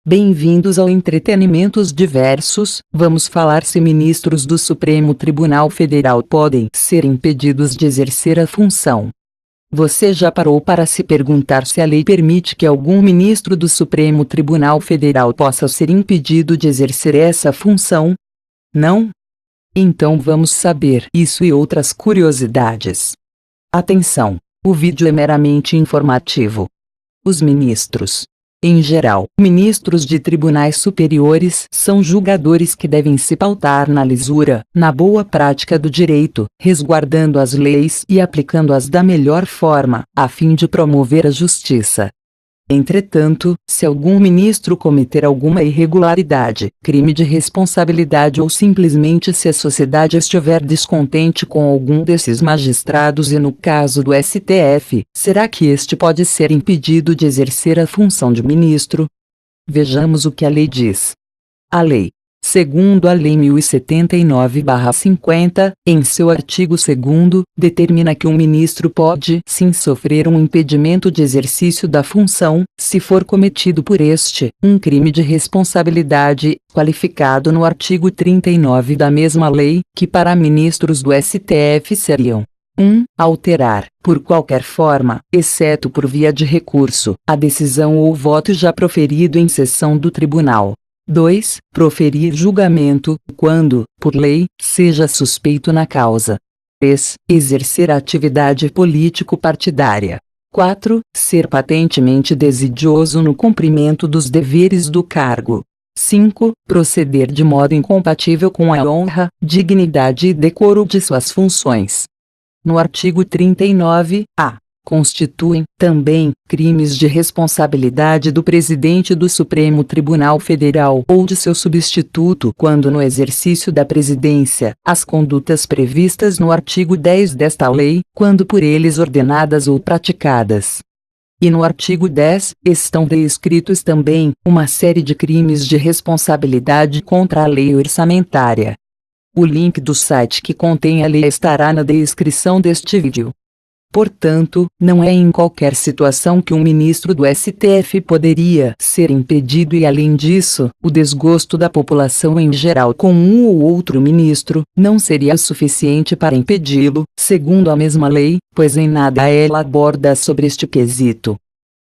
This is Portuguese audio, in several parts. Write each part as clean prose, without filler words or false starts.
Bem-vindos ao Entretenimentos Diversos. Vamos falar se ministros do Supremo Tribunal Federal podem ser impedidos de exercer a função. Você já parou para se perguntar se a lei permite que algum ministro do Supremo Tribunal Federal possa ser impedido de exercer essa função? Não? Então vamos saber isso e outras curiosidades. Atenção! O vídeo é meramente informativo. Os ministros, em geral, ministros de tribunais superiores, são julgadores que devem se pautar na lisura, na boa prática do direito, resguardando as leis e aplicando-as da melhor forma, a fim de promover a justiça. Entretanto, se algum ministro cometer alguma irregularidade, crime de responsabilidade ou simplesmente se a sociedade estiver descontente com algum desses magistrados e no caso do STF, será que este pode ser impedido de exercer a função de ministro? Vejamos o que a lei diz. A lei, segundo a Lei 1079/50, em seu artigo 2º, determina que um ministro pode sim sofrer um impedimento de exercício da função, se for cometido por este, um crime de responsabilidade, qualificado no artigo 39 da mesma lei, que para ministros do STF seriam: 1. Alterar, por qualquer forma, exceto por via de recurso, a decisão ou voto já proferido em sessão do tribunal. 2. Proferir julgamento, quando, por lei, seja suspeito na causa. 3. Exercer atividade político-partidária. 4. Ser patentemente desidioso no cumprimento dos deveres do cargo. 5. Proceder de modo incompatível com a honra, dignidade e decoro de suas funções. No artigo 39-A. Constituem, também, crimes de responsabilidade do presidente do Supremo Tribunal Federal ou de seu substituto quando no exercício da presidência, as condutas previstas no artigo 10 desta lei, quando por eles ordenadas ou praticadas. E no artigo 10, estão descritos também, uma série de crimes de responsabilidade contra a lei orçamentária. O link do site que contém a lei estará na descrição deste vídeo. Portanto, não é em qualquer situação que um ministro do STF poderia ser impedido e além disso, o desgosto da população em geral com um ou outro ministro, não seria suficiente para impedi-lo, segundo a mesma lei, pois em nada ela aborda sobre este quesito.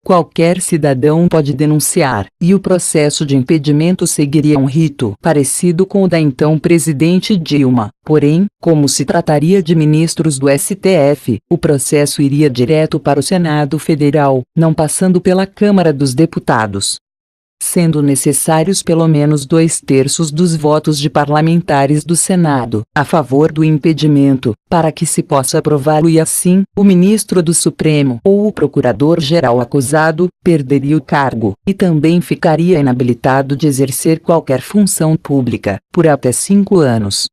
Qualquer cidadão pode denunciar, e o processo de impedimento seguiria um rito parecido com o da então presidente Dilma. Porém, como se trataria de ministros do STF, o processo iria direto para o Senado Federal, não passando pela Câmara dos Deputados, sendo necessários pelo menos 2/3 dos votos de parlamentares do Senado a favor do impedimento, para que se possa aprová-lo e assim, o ministro do Supremo ou o procurador-geral acusado, perderia o cargo, e também ficaria inabilitado de exercer qualquer função pública, por até 5 anos.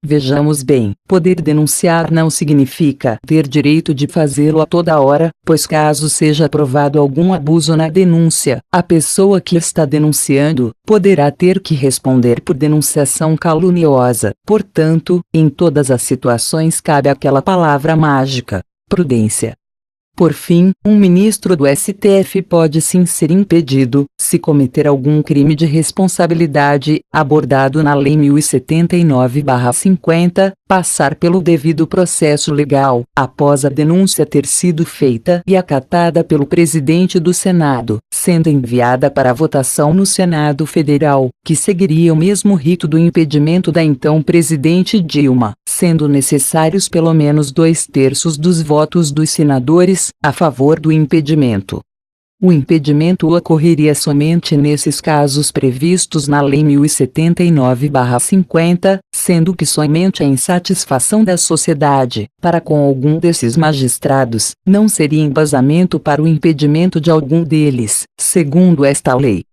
Vejamos bem, poder denunciar não significa ter direito de fazê-lo a toda hora, pois caso seja aprovado algum abuso na denúncia, a pessoa que está denunciando, poderá ter que responder por denunciação caluniosa. Portanto, em todas as situações cabe aquela palavra mágica: prudência. Por fim, um ministro do STF pode sim ser impedido, se cometer algum crime de responsabilidade, abordado na Lei 1079/50, passar pelo devido processo legal, após a denúncia ter sido feita e acatada pelo presidente do Senado, sendo enviada para votação no Senado Federal, que seguiria o mesmo rito do impedimento da então presidente Dilma, sendo necessários pelo menos 2/3 dos votos dos senadores a favor do impedimento. O impedimento ocorreria somente nesses casos previstos na Lei 1079/50, sendo que somente a insatisfação da sociedade, para com algum desses magistrados, não seria embasamento para o impedimento de algum deles, segundo esta lei.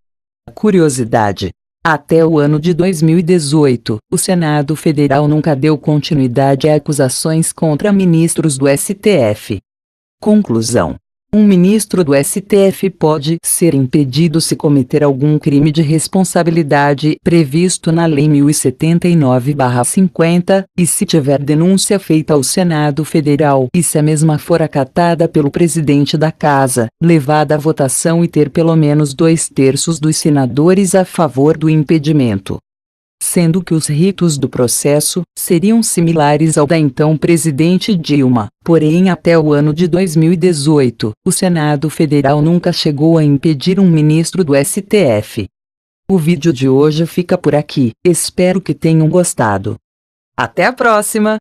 Curiosidade: até o ano de 2018, o Senado Federal nunca deu continuidade a acusações contra ministros do STF. Conclusão: Um ministro do STF pode ser impedido se cometer algum crime de responsabilidade previsto na Lei 1079/50, e se tiver denúncia feita ao Senado Federal e se a mesma for acatada pelo presidente da Casa, levada à votação e ter pelo menos 2/3 dos senadores a favor do impedimento. Sendo que os ritos do processo seriam similares ao da então presidente Dilma, porém até o ano de 2018, o Senado Federal nunca chegou a impedir um ministro do STF. O vídeo de hoje fica por aqui, espero que tenham gostado. Até a próxima!